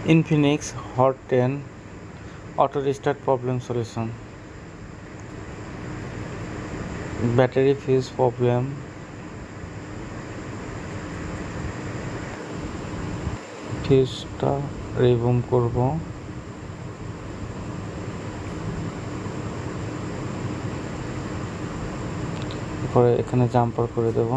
infinix hot 10 auto restart problem solution. Battery fuse problem. ফিউজটা remove করব। পরে এখানে জাম্পার করে দেব।